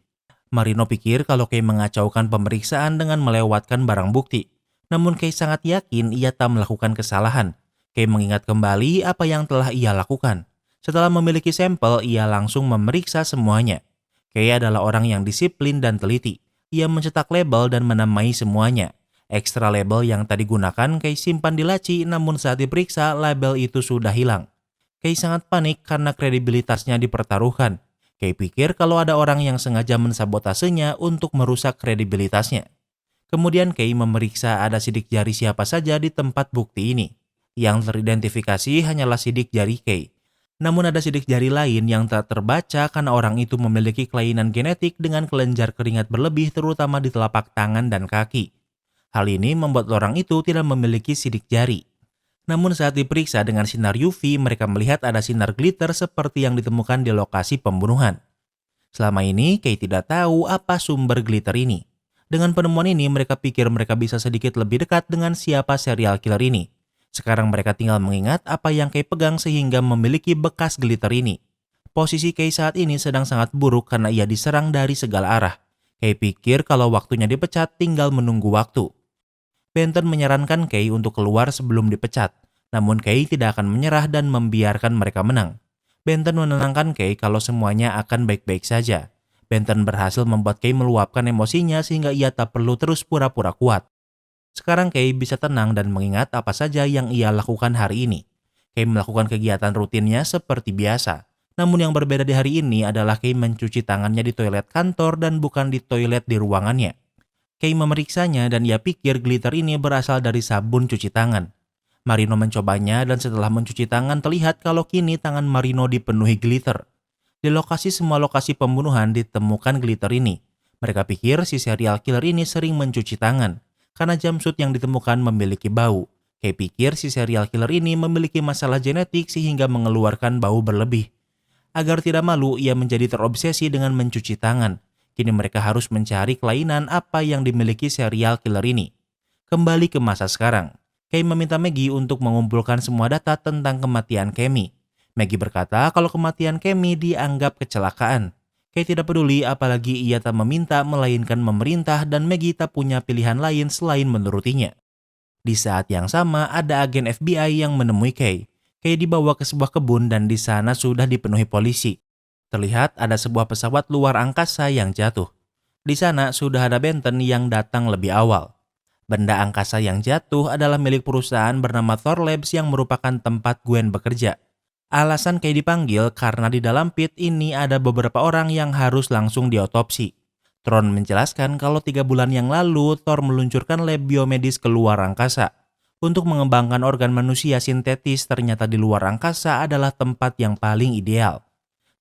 Marino pikir kalau Kay mengacaukan pemeriksaan dengan melewatkan barang bukti. Namun Kay sangat yakin ia tak melakukan kesalahan. Kay mengingat kembali apa yang telah ia lakukan. Setelah memiliki sampel, ia langsung memeriksa semuanya. Kay adalah orang yang disiplin dan teliti. Ia mencetak label dan menamai semuanya. Ekstra label yang tadi gunakan Kay simpan di laci, namun saat diperiksa label itu sudah hilang. Kay sangat panik karena kredibilitasnya dipertaruhkan. Kay pikir kalau ada orang yang sengaja mensabotasenya untuk merusak kredibilitasnya. Kemudian Kay memeriksa ada sidik jari siapa saja di tempat bukti ini. Yang teridentifikasi hanyalah sidik jari Kay. Namun ada sidik jari lain yang tak terbaca karena orang itu memiliki kelainan genetik dengan kelenjar keringat berlebih terutama di telapak tangan dan kaki. Hal ini membuat orang itu tidak memiliki sidik jari. Namun saat diperiksa dengan sinar UV, mereka melihat ada sinar glitter seperti yang ditemukan di lokasi pembunuhan. Selama ini, Kay tidak tahu apa sumber glitter ini. Dengan penemuan ini, mereka pikir mereka bisa sedikit lebih dekat dengan siapa serial killer ini. Sekarang mereka tinggal mengingat apa yang Kay pegang sehingga memiliki bekas glitter ini. Posisi Kay saat ini sedang sangat buruk karena ia diserang dari segala arah. Kay pikir kalau waktunya dipecat, tinggal menunggu waktu. Benton menyarankan Kay untuk keluar sebelum dipecat, namun Kay tidak akan menyerah dan membiarkan mereka menang. Benton menenangkan Kay kalau semuanya akan baik-baik saja. Benton berhasil membuat Kay meluapkan emosinya sehingga ia tak perlu terus pura-pura kuat. Sekarang Kay bisa tenang dan mengingat apa saja yang ia lakukan hari ini. Kay melakukan kegiatan rutinnya seperti biasa. Namun yang berbeda di hari ini adalah Kay mencuci tangannya di toilet kantor dan bukan di toilet di ruangannya. Kay memeriksanya dan ia pikir glitter ini berasal dari sabun cuci tangan. Marino mencobanya dan setelah mencuci tangan terlihat kalau kini tangan Marino dipenuhi glitter. Di semua lokasi pembunuhan ditemukan glitter ini. Mereka pikir si serial killer ini sering mencuci tangan karena jumpsuit yang ditemukan memiliki bau. Kay pikir si serial killer ini memiliki masalah genetik sehingga mengeluarkan bau berlebih. Agar tidak malu, ia menjadi terobsesi dengan mencuci tangan. Kini mereka harus mencari kelainan apa yang dimiliki serial killer ini. Kembali ke masa sekarang, Kay meminta Maggie untuk mengumpulkan semua data tentang kematian Cammy. Maggie berkata kalau kematian Cammy dianggap kecelakaan. Kay tidak peduli apalagi ia tak meminta melainkan memerintah dan Maggie tak punya pilihan lain selain menurutinya. Di saat yang sama ada agen FBI yang menemui Kay. Kay dibawa ke sebuah kebun dan di sana sudah dipenuhi polisi. Terlihat ada sebuah pesawat luar angkasa yang jatuh. Di sana sudah ada Benton yang datang lebih awal. Benda angkasa yang jatuh adalah milik perusahaan bernama Thor Labs yang merupakan tempat Gwen bekerja. Alasan Kay dipanggil karena di dalam pit ini ada beberapa orang yang harus langsung diotopsi. Tron menjelaskan kalau 3 bulan yang lalu Thor meluncurkan lab biomedis ke luar angkasa. Untuk mengembangkan organ manusia sintetis ternyata di luar angkasa adalah tempat yang paling ideal.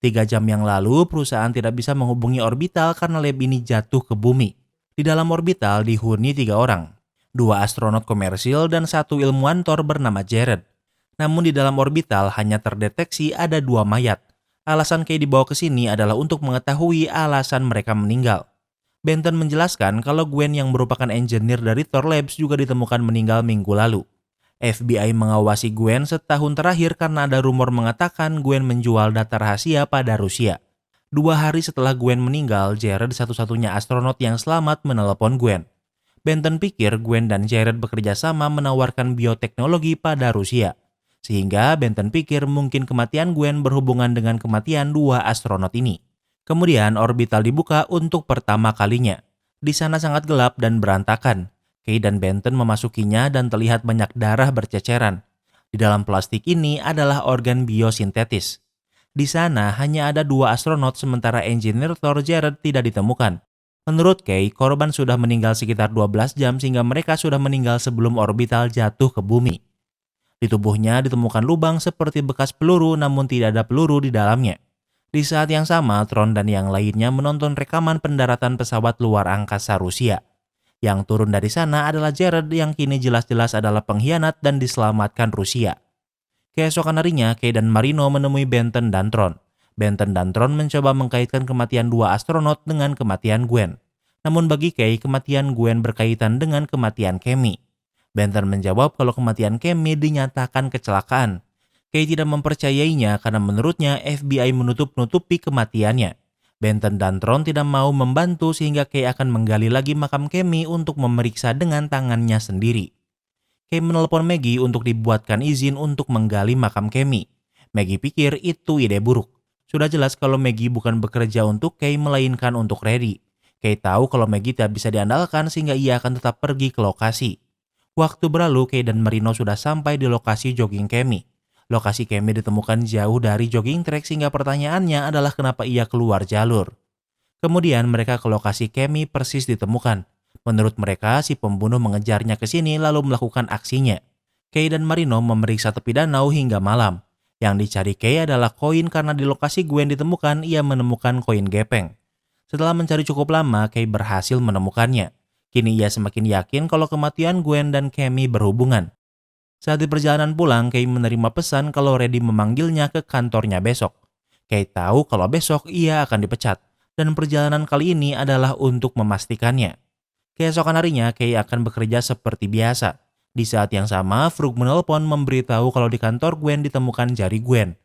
3 jam yang lalu, perusahaan tidak bisa menghubungi orbital karena lab ini jatuh ke bumi. Di dalam orbital dihuni 3 orang, 2 astronot komersil dan 1 ilmuwan Thor bernama Jared. Namun di dalam orbital hanya terdeteksi ada 2 mayat. Alasan Kay dibawa ke sini adalah untuk mengetahui alasan mereka meninggal. Benton menjelaskan kalau Gwen yang merupakan engineer dari Thor Labs juga ditemukan meninggal minggu lalu. FBI mengawasi Gwen setahun terakhir karena ada rumor mengatakan Gwen menjual data rahasia pada Rusia. 2 hari setelah Gwen meninggal, Jared satu-satunya astronot yang selamat menelepon Gwen. Benton pikir Gwen dan Jared bekerja sama menawarkan bioteknologi pada Rusia. Sehingga Benton pikir mungkin kematian Gwen berhubungan dengan kematian 2 astronot ini. Kemudian orbital dibuka untuk pertama kalinya. Di sana sangat gelap dan berantakan. Kay dan Benton memasukinya dan terlihat banyak darah berceceran. Di dalam plastik ini adalah organ biosintetis. Di sana hanya ada 2 astronot sementara engineer Thor Jared tidak ditemukan. Menurut Kay, korban sudah meninggal sekitar 12 jam sehingga mereka sudah meninggal sebelum orbital jatuh ke bumi. Di tubuhnya ditemukan lubang seperti bekas peluru namun tidak ada peluru di dalamnya. Di saat yang sama, Tron dan yang lainnya menonton rekaman pendaratan pesawat luar angkasa Rusia. Yang turun dari sana adalah Jared yang kini jelas-jelas adalah pengkhianat dan diselamatkan Rusia. Keesokan harinya, Kay dan Marino menemui Benton dan Tron. Benton dan Tron mencoba mengkaitkan kematian 2 astronot dengan kematian Gwen. Namun bagi Kay, kematian Gwen berkaitan dengan kematian Cammy. Benton menjawab kalau kematian Cammy dinyatakan kecelakaan. Kay tidak mempercayainya karena menurutnya FBI menutup-nutupi kematiannya. Benton dan Tron tidak mau membantu sehingga Kay akan menggali lagi makam Cammy untuk memeriksa dengan tangannya sendiri. Kay menelpon Maggie untuk dibuatkan izin untuk menggali makam Cammy. Maggie pikir itu ide buruk. Sudah jelas kalau Maggie bukan bekerja untuk Kay melainkan untuk Reddy. Kay tahu kalau Maggie tidak bisa diandalkan sehingga ia akan tetap pergi ke lokasi. Waktu berlalu, Kay dan Marino sudah sampai di lokasi jogging Cammy. Lokasi Cammy ditemukan jauh dari jogging track sehingga pertanyaannya adalah kenapa ia keluar jalur. Kemudian mereka ke lokasi Cammy persis ditemukan. Menurut mereka, si pembunuh mengejarnya ke sini lalu melakukan aksinya. Kay dan Marino memeriksa tepi danau hingga malam. Yang dicari Kay adalah koin karena di lokasi Gwen ditemukan ia menemukan koin gepeng. Setelah mencari cukup lama, Kay berhasil menemukannya. Kini ia semakin yakin kalau kematian Gwen dan Cammy berhubungan. Saat di perjalanan pulang, Kay menerima pesan kalau Reddy memanggilnya ke kantornya besok. Kay tahu kalau besok ia akan dipecat, dan perjalanan kali ini adalah untuk memastikannya. Keesokan harinya, Kay akan bekerja seperti biasa. Di saat yang sama, Frug menelpon memberitahu kalau di kantor Gwen ditemukan jari Gwen.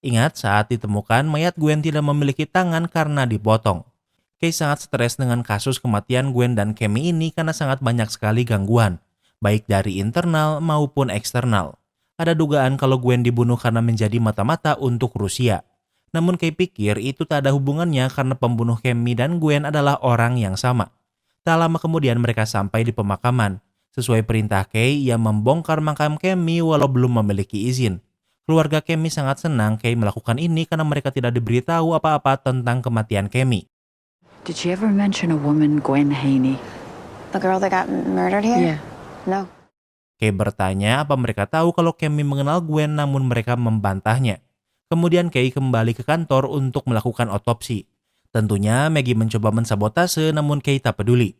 Ingat, saat ditemukan, mayat Gwen tidak memiliki tangan karena dipotong. Kay sangat stres dengan kasus kematian Gwen dan Cammy ini karena sangat banyak sekali gangguan, baik dari internal maupun eksternal. Ada dugaan kalau Gwen dibunuh karena menjadi mata-mata untuk Rusia. Namun Kay pikir itu tak ada hubungannya karena pembunuh Cammy dan Gwen adalah orang yang sama. Tak lama kemudian mereka sampai di pemakaman. Sesuai perintah Kay, ia membongkar makam Cammy walau belum memiliki izin. Keluarga Cammy sangat senang Kay melakukan ini karena mereka tidak diberitahu apa-apa tentang kematian Cammy. Did she ever mention a woman, Gwen Haney? The girl that got murdered here? Yeah. No. Kay bertanya apa mereka tahu kalau Cammy mengenal Gwen namun mereka membantahnya. Kemudian Kay kembali ke kantor untuk melakukan otopsi. Tentunya Maggie mencoba mensabotase namun Kay tak peduli.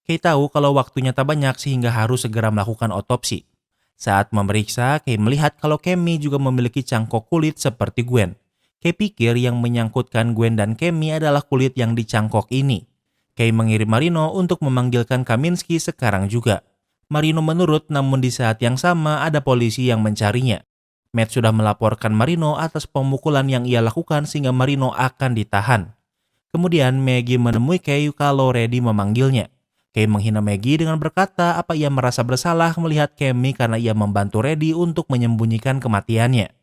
Kay tahu kalau waktunya tak banyak sehingga harus segera melakukan otopsi. Saat memeriksa, Kay melihat kalau Cammy juga memiliki cangkok kulit seperti Gwen. Kay pikir yang menyangkutkan Gwen dan Cammy adalah kulit yang dicangkok ini. Kay mengirim Marino untuk memanggilkan Kaminsky sekarang juga. Marino menurut namun di saat yang sama ada polisi yang mencarinya. Matt sudah melaporkan Marino atas pemukulan yang ia lakukan sehingga Marino akan ditahan. Kemudian Maggie menemui Kay kalau Reddy memanggilnya. Kay menghina Maggie dengan berkata apa ia merasa bersalah melihat Cammy karena ia membantu Reddy untuk menyembunyikan kematiannya.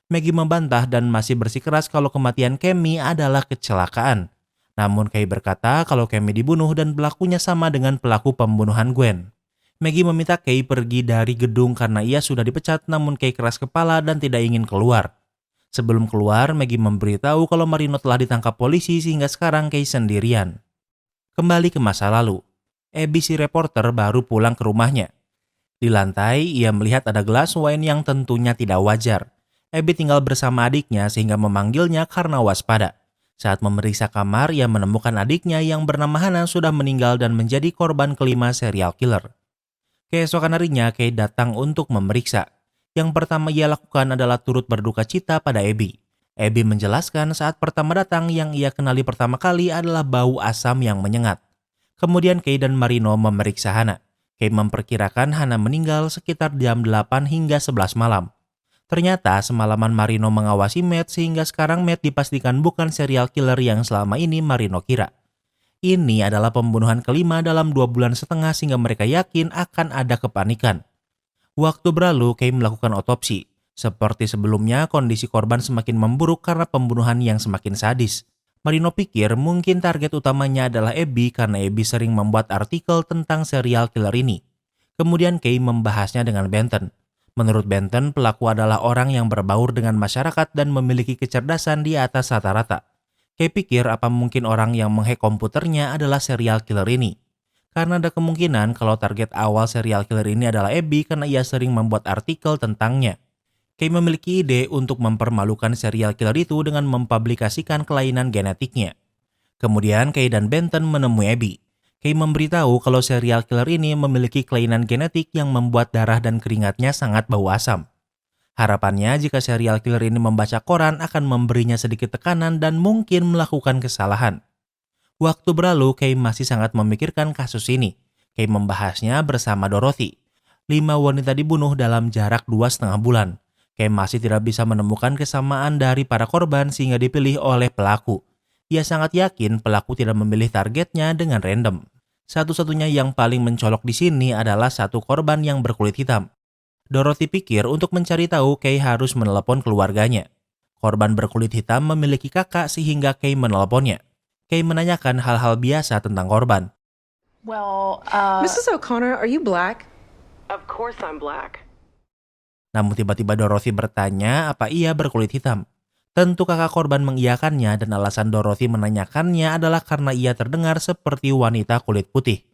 Maggie membantah dan masih bersikeras kalau kematian Cammy adalah kecelakaan. Namun Kay berkata kalau Cammy dibunuh dan pelakunya sama dengan pelaku pembunuhan Gwen. Maggie meminta Kay pergi dari gedung karena ia sudah dipecat namun Kay keras kepala dan tidak ingin keluar. Sebelum keluar, Maggie memberitahu kalau Marino telah ditangkap polisi sehingga sekarang Kay sendirian. Kembali ke masa lalu, Abby si reporter baru pulang ke rumahnya. Di lantai, ia melihat ada gelas wine yang tentunya tidak wajar. Abby tinggal bersama adiknya sehingga memanggilnya karena waspada. Saat memeriksa kamar, ia menemukan adiknya yang bernama Hannah sudah meninggal dan menjadi korban kelima serial killer. Keesokan harinya, Kay datang untuk memeriksa. Yang pertama ia lakukan adalah turut berduka cita pada Abby. Abby menjelaskan saat pertama datang yang ia kenali pertama kali adalah bau asam yang menyengat. Kemudian Kay dan Marino memeriksa Hannah. Kay memperkirakan Hannah meninggal sekitar jam 8 hingga 11 malam. Ternyata semalaman Marino mengawasi Matt sehingga sekarang Matt dipastikan bukan serial killer yang selama ini Marino kira. Ini adalah pembunuhan kelima dalam 2 bulan setengah sehingga mereka yakin akan ada kepanikan. Waktu berlalu, Kay melakukan otopsi. Seperti sebelumnya, kondisi korban semakin memburuk karena pembunuhan yang semakin sadis. Marino pikir mungkin target utamanya adalah Abby karena Abby sering membuat artikel tentang serial killer ini. Kemudian Kay membahasnya dengan Benton. Menurut Benton, pelaku adalah orang yang berbaur dengan masyarakat dan memiliki kecerdasan di atas rata-rata. Kay pikir apa mungkin orang yang menghack komputernya adalah serial killer ini. Karena ada kemungkinan kalau target awal serial killer ini adalah Abby karena ia sering membuat artikel tentangnya. Kay memiliki ide untuk mempermalukan serial killer itu dengan mempublikasikan kelainan genetiknya. Kemudian Kay dan Benton menemui Abby. Kay memberitahu kalau serial killer ini memiliki kelainan genetik yang membuat darah dan keringatnya sangat bau asam. Harapannya jika serial killer ini membaca koran akan memberinya sedikit tekanan dan mungkin melakukan kesalahan. Waktu berlalu, Kay masih sangat memikirkan kasus ini. Kay membahasnya bersama Dorothy. 5 wanita dibunuh dalam jarak 2,5 bulan. Kay masih tidak bisa menemukan kesamaan dari para korban sehingga dipilih oleh pelaku. Ia sangat yakin pelaku tidak memilih targetnya dengan random. Satu-satunya yang paling mencolok di sini adalah satu korban yang berkulit hitam. Dorothy pikir untuk mencari tahu Kay harus menelepon keluarganya. Korban berkulit hitam memiliki kakak sehingga Kay meneleponnya. Kay menanyakan hal-hal biasa tentang korban. Well, Mrs. O'Connor, are you black? of course I'm black. Namun tiba-tiba Dorothy bertanya apa ia berkulit hitam. Tentu kakak korban mengiyakannya dan alasan Dorothy menanyakannya adalah karena ia terdengar seperti wanita kulit putih.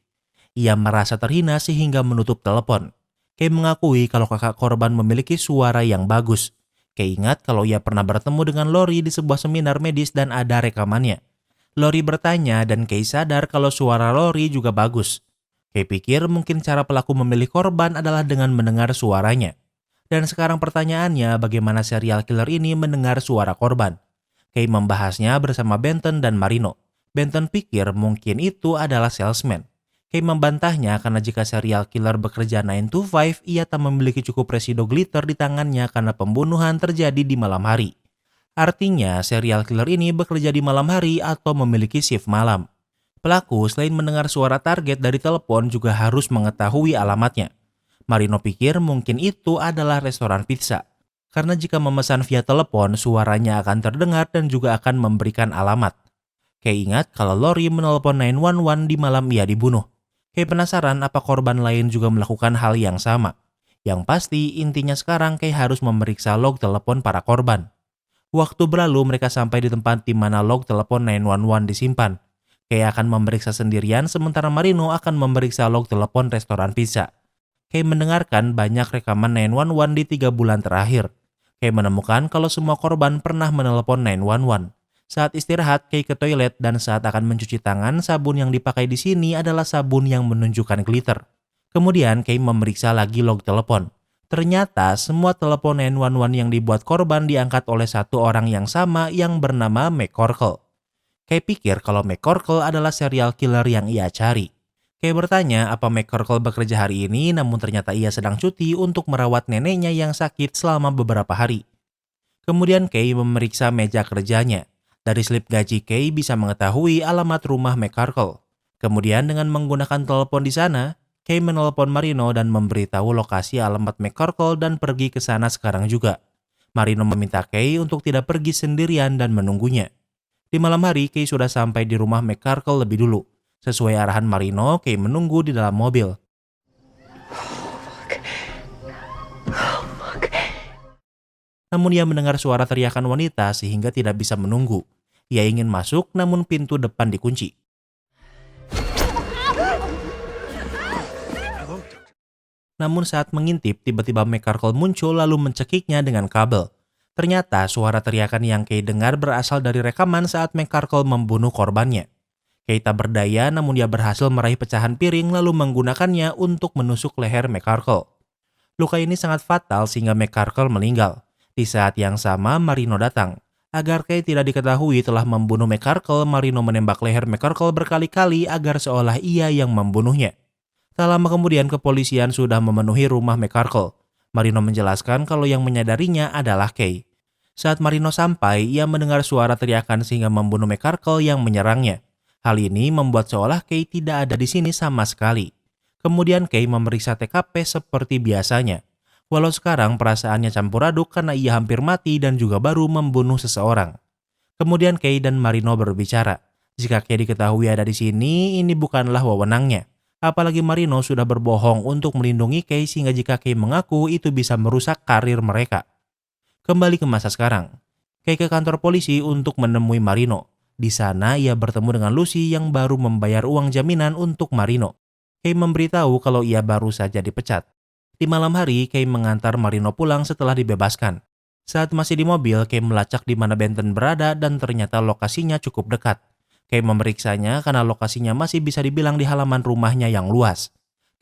Ia merasa terhina sehingga menutup telepon. Kay mengakui kalau kakak korban memiliki suara yang bagus. Kay ingat kalau ia pernah bertemu dengan Lori di sebuah seminar medis dan ada rekamannya. Lori bertanya dan Kay sadar kalau suara Lori juga bagus. Kay pikir mungkin cara pelaku memilih korban adalah dengan mendengar suaranya. Dan sekarang pertanyaannya bagaimana serial killer ini mendengar suara korban. Kay membahasnya bersama Benton dan Marino. Benton pikir mungkin itu adalah salesman. Kay membantahnya karena jika serial killer bekerja 9 to 5, ia tak memiliki cukup residu glitter di tangannya karena pembunuhan terjadi di malam hari. Artinya serial killer ini bekerja di malam hari atau memiliki shift malam. Pelaku selain mendengar suara target dari telepon juga harus mengetahui alamatnya. Marino pikir mungkin itu adalah restoran pizza. Karena jika memesan via telepon, suaranya akan terdengar dan juga akan memberikan alamat. Kay ingat kalau Lori menelepon 911 di malam ia dibunuh. Kay penasaran apa korban lain juga melakukan hal yang sama. Yang pasti intinya sekarang Kay harus memeriksa log telepon para korban. Waktu berlalu mereka sampai di tempat di mana log telepon 911 disimpan. Kay akan memeriksa sendirian sementara Marino akan memeriksa log telepon restoran pizza. Kay mendengarkan banyak rekaman 911 di 3 bulan terakhir. Kay menemukan kalau semua korban pernah menelepon 911. Saat istirahat, Kay ke toilet dan saat akan mencuci tangan, sabun yang dipakai di sini adalah sabun yang menunjukkan glitter. Kemudian Kay memeriksa lagi log telepon. Ternyata semua telepon 911 yang dibuat korban diangkat oleh satu orang yang sama yang bernama McCorkle. Kay pikir kalau McCorkle adalah serial killer yang ia cari. Kay bertanya apa McCorkle bekerja hari ini, namun ternyata ia sedang cuti untuk merawat neneknya yang sakit selama beberapa hari. Kemudian Kay memeriksa meja kerjanya. Dari slip gaji Kay bisa mengetahui alamat rumah McCorkle. Kemudian dengan menggunakan telepon di sana, Kay menelepon Marino dan memberitahu lokasi alamat McCorkle dan pergi ke sana sekarang juga. Marino meminta Kay untuk tidak pergi sendirian dan menunggunya. Di malam hari, Kay sudah sampai di rumah McCorkle lebih dulu. Sesuai arahan Marino, Kay menunggu di dalam mobil. Namun ia mendengar suara teriakan wanita sehingga tidak bisa menunggu. Ia ingin masuk namun pintu depan dikunci. Namun saat mengintip, tiba-tiba McCorkle muncul lalu mencekiknya dengan kabel. Ternyata suara teriakan yang Kay dengar berasal dari rekaman saat McCorkle membunuh korbannya. Kay tak berdaya namun dia berhasil meraih pecahan piring lalu menggunakannya untuk menusuk leher McCorkle. Luka ini sangat fatal sehingga McCorkle meninggal. Di saat yang sama Marino datang. Agar Kay tidak diketahui telah membunuh McCorkle, Marino menembak leher McCorkle berkali-kali agar seolah ia yang membunuhnya. Tak lama kemudian kepolisian sudah memenuhi rumah McCorkle. Marino menjelaskan kalau yang menyadarinya adalah Kay. Saat Marino sampai, ia mendengar suara teriakan sehingga membunuh McCorkle yang menyerangnya. Hal ini membuat seolah Kay tidak ada di sini sama sekali. Kemudian Kay memeriksa TKP seperti biasanya. Walau sekarang perasaannya campur aduk karena ia hampir mati dan juga baru membunuh seseorang. Kemudian Kay dan Marino berbicara. Jika Kay diketahui ada di sini, ini bukanlah wewenangnya. Apalagi Marino sudah berbohong untuk melindungi Kay sehingga jika Kay mengaku itu bisa merusak karir mereka. Kembali ke masa sekarang. Kay ke kantor polisi untuk menemui Marino. Di sana ia bertemu dengan Lucy yang baru membayar uang jaminan untuk Marino. Kay memberitahu kalau ia baru saja dipecat. Di malam hari, Kay mengantar Marino pulang setelah dibebaskan. Saat masih di mobil, Kay melacak di mana Benton berada dan ternyata lokasinya cukup dekat. Kay memeriksanya karena lokasinya masih bisa dibilang di halaman rumahnya yang luas.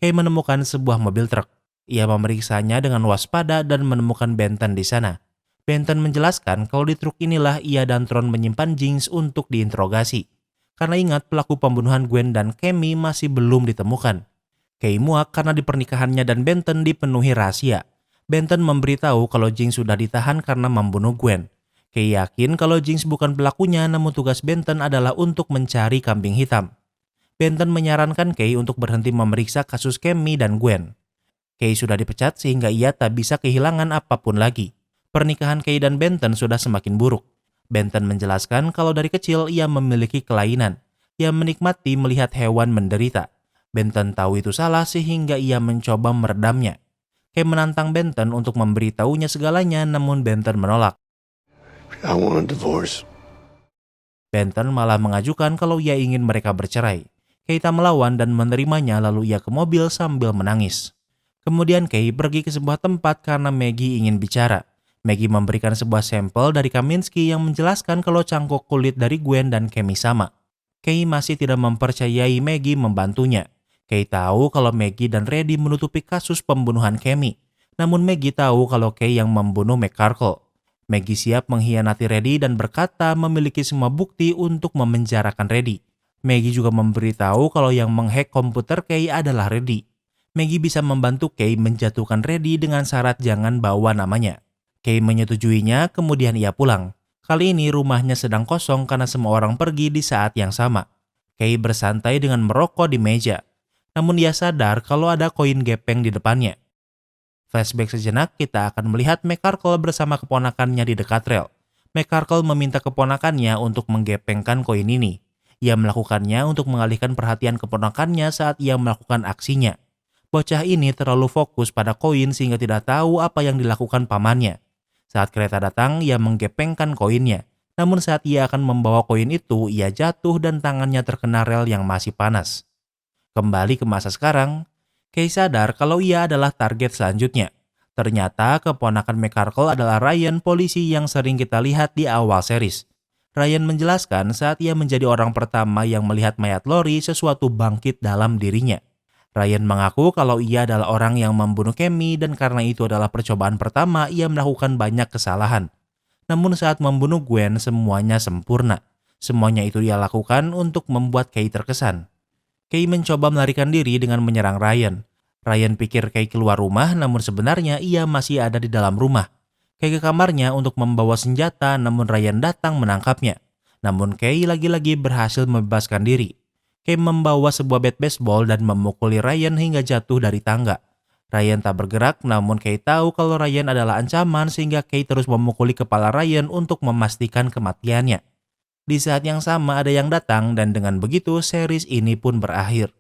Kay menemukan sebuah mobil truk. Ia memeriksanya dengan waspada dan menemukan Benton di sana. Benton menjelaskan kalau di truk inilah ia dan Tron menyimpan Jinx untuk diinterogasi. Karena ingat pelaku pembunuhan Gwen dan Cammy masih belum ditemukan. Kay muak karena di pernikahannya dan Benton dipenuhi rahasia. Benton memberitahu kalau Jinx sudah ditahan karena membunuh Gwen. Kay yakin kalau Jinx bukan pelakunya, namun tugas Benton adalah untuk mencari kambing hitam. Benton menyarankan Kay untuk berhenti memeriksa kasus Cammy dan Gwen. Kay sudah dipecat sehingga ia tak bisa kehilangan apapun lagi. Pernikahan Kay dan Benton sudah semakin buruk. Benton menjelaskan kalau dari kecil ia memiliki kelainan. Ia menikmati melihat hewan menderita. Benton tahu itu salah sehingga ia mencoba meredamnya. Kay menantang Benton untuk memberitahunya segalanya, namun Benton menolak. I want a divorce. Benton malah mengajukan kalau ia ingin mereka bercerai. Kay tak melawan dan menerimanya lalu ia ke mobil sambil menangis. Kemudian Kay pergi ke sebuah tempat karena Maggie ingin bicara. Maggie memberikan sebuah sampel dari Kaminsky yang menjelaskan kalau cangkok kulit dari Gwen dan Cammy sama. Kay masih tidak mempercayai Maggie membantunya. Kay tahu kalau Maggie dan Reddy menutupi kasus pembunuhan Cammy. Namun Maggie tahu kalau Kay yang membunuh McCarkle. Maggie siap mengkhianati Reddy dan berkata memiliki semua bukti untuk memenjarakan Reddy. Maggie juga memberitahu kalau yang menghack komputer Kay adalah Reddy. Maggie bisa membantu Kay menjatuhkan Reddy dengan syarat jangan bawa namanya. Kay menyetujuinya, kemudian ia pulang. Kali ini rumahnya sedang kosong karena semua orang pergi di saat yang sama. Kay bersantai dengan merokok di meja. Namun ia sadar kalau ada koin gepeng di depannya. Flashback sejenak, kita akan melihat McCarkle bersama keponakannya di dekat rel. McCarkle meminta keponakannya untuk menggepengkan koin ini. Ia melakukannya untuk mengalihkan perhatian keponakannya saat ia melakukan aksinya. Bocah ini terlalu fokus pada koin sehingga tidak tahu apa yang dilakukan pamannya. Saat kereta datang, ia menggepengkan koinnya. Namun saat ia akan membawa koin itu, ia jatuh dan tangannya terkena rel yang masih panas. Kembali ke masa sekarang, Kay sadar kalau ia adalah target selanjutnya. Ternyata keponakan McCarkle adalah Ryan, polisi yang sering kita lihat di awal series. Ryan menjelaskan saat ia menjadi orang pertama yang melihat mayat Lori, sesuatu bangkit dalam dirinya. Ryan mengaku kalau ia adalah orang yang membunuh Cammy dan karena itu adalah percobaan pertama ia melakukan banyak kesalahan. Namun saat membunuh Gwen semuanya sempurna. Semuanya itu ia lakukan untuk membuat Kay terkesan. Kay mencoba melarikan diri dengan menyerang Ryan. Ryan pikir Kay keluar rumah, namun sebenarnya ia masih ada di dalam rumah. Kay ke kamarnya untuk membawa senjata, namun Ryan datang menangkapnya. Namun Kay lagi-lagi berhasil membebaskan diri. Kay membawa sebuah bat baseball dan memukuli Ryan hingga jatuh dari tangga. Ryan tak bergerak, namun Kay tahu kalau Ryan adalah ancaman sehingga Kay terus memukuli kepala Ryan untuk memastikan kematiannya. Di saat yang sama ada yang datang dan dengan begitu series ini pun berakhir.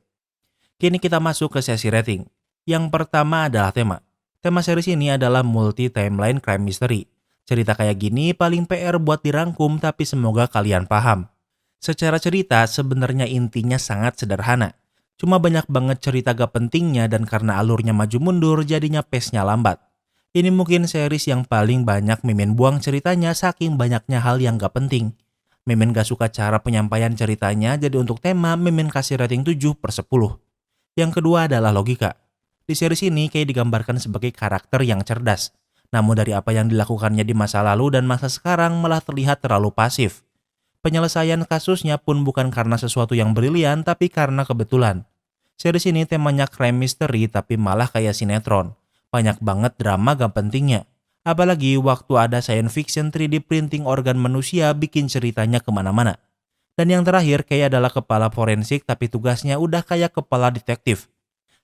Kini kita masuk ke sesi rating. Yang pertama adalah tema. Tema series ini adalah multi-timeline crime mystery. Cerita kayak gini paling PR buat dirangkum tapi semoga kalian paham. Secara cerita sebenarnya intinya sangat sederhana. Cuma banyak banget cerita gak pentingnya dan karena alurnya maju mundur jadinya pace-nya lambat. Ini mungkin series yang paling banyak Mimin buang ceritanya saking banyaknya hal yang gak penting. Mimin gak suka cara penyampaian ceritanya, jadi untuk tema Mimin kasih rating 7/10. Yang kedua adalah logika. Di series ini Kay digambarkan sebagai karakter yang cerdas. Namun dari apa yang dilakukannya di masa lalu dan masa sekarang malah terlihat terlalu pasif. Penyelesaian kasusnya pun bukan karena sesuatu yang brilian tapi karena kebetulan. Series ini temanya crime mystery tapi malah kayak sinetron. Banyak banget drama gak pentingnya. Apalagi waktu ada science fiction 3D printing organ manusia bikin ceritanya kemana-mana. Dan yang terakhir Kay adalah kepala forensik tapi tugasnya udah kayak kepala detektif.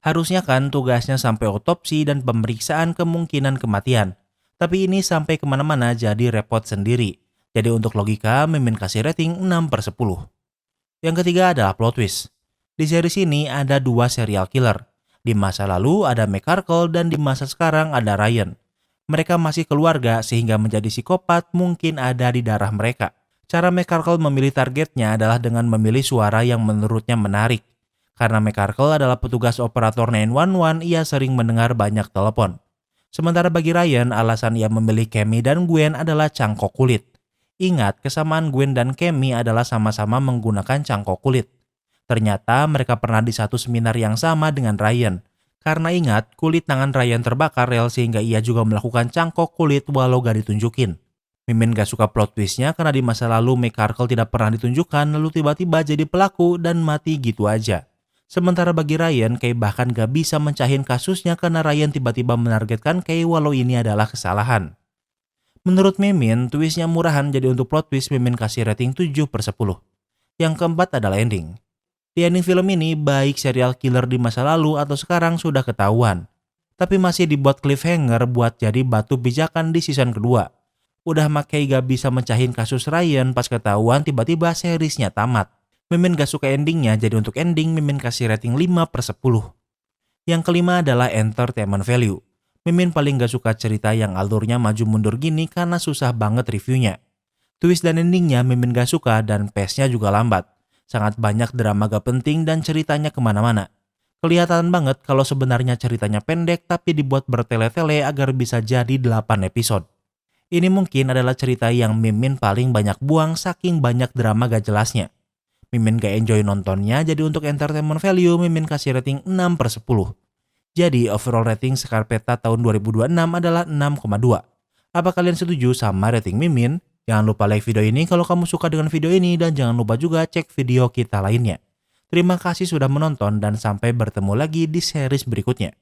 Harusnya kan tugasnya sampai otopsi dan pemeriksaan kemungkinan kematian. Tapi ini sampai kemana-mana jadi repot sendiri. Jadi untuk logika, Mimin kasih rating 6/10. Yang ketiga adalah plot twist. Di series ini ada 2 serial killer. Di masa lalu ada McCarkle dan di masa sekarang ada Ryan. Mereka masih keluarga sehingga menjadi psikopat mungkin ada di darah mereka. Cara McCarkle memilih targetnya adalah dengan memilih suara yang menurutnya menarik. Karena McCarkle adalah petugas operator 911, ia sering mendengar banyak telepon. Sementara bagi Ryan, alasan ia memilih Cammy dan Gwen adalah cangkok kulit. Ingat, kesamaan Gwen dan Cammy adalah sama-sama menggunakan cangkok kulit. Ternyata mereka pernah di satu seminar yang sama dengan Ryan. Karena ingat, kulit tangan Ryan terbakar rel sehingga ia juga melakukan cangkok kulit walau gak ditunjukin. Mimin gak suka plot twistnya karena di masa lalu McCarkle tidak pernah ditunjukkan lalu tiba-tiba jadi pelaku dan mati gitu aja. Sementara bagi Ryan, Kay bahkan gak bisa mencahin kasusnya karena Ryan tiba-tiba menargetkan Kay walau ini adalah kesalahan. Menurut Mimin, twistnya murahan jadi untuk plot twist Mimin kasih rating 7/10. Yang keempat adalah ending. Di ending film ini, baik serial killer di masa lalu atau sekarang sudah ketahuan. Tapi masih dibuat cliffhanger buat jadi batu pijakan di season kedua. Udah makai gak bisa mencahin kasus Ryan pas ketahuan tiba-tiba seriesnya tamat. Mimin gak suka endingnya jadi untuk ending Mimin kasih rating 5/10. Yang kelima adalah entertainment value. Mimin paling gak suka cerita yang alurnya maju mundur gini karena susah banget reviewnya. Twist dan endingnya Mimin gak suka dan pace-nya juga lambat. Sangat banyak drama gak penting dan ceritanya kemana-mana. Kelihatan banget kalau sebenarnya ceritanya pendek tapi dibuat bertele-tele agar bisa jadi 8 episode. Ini mungkin adalah cerita yang Mimin paling banyak buang saking banyak drama gak jelasnya. Mimin gak enjoy nontonnya jadi untuk entertainment value Mimin kasih rating 6/10. Jadi overall rating Scarpetta tahun 2026 adalah 6,2. Apa kalian setuju sama rating Mimin? Jangan lupa like video ini kalau kamu suka dengan video ini dan jangan lupa juga cek video kita lainnya. Terima kasih sudah menonton dan sampai bertemu lagi di series berikutnya.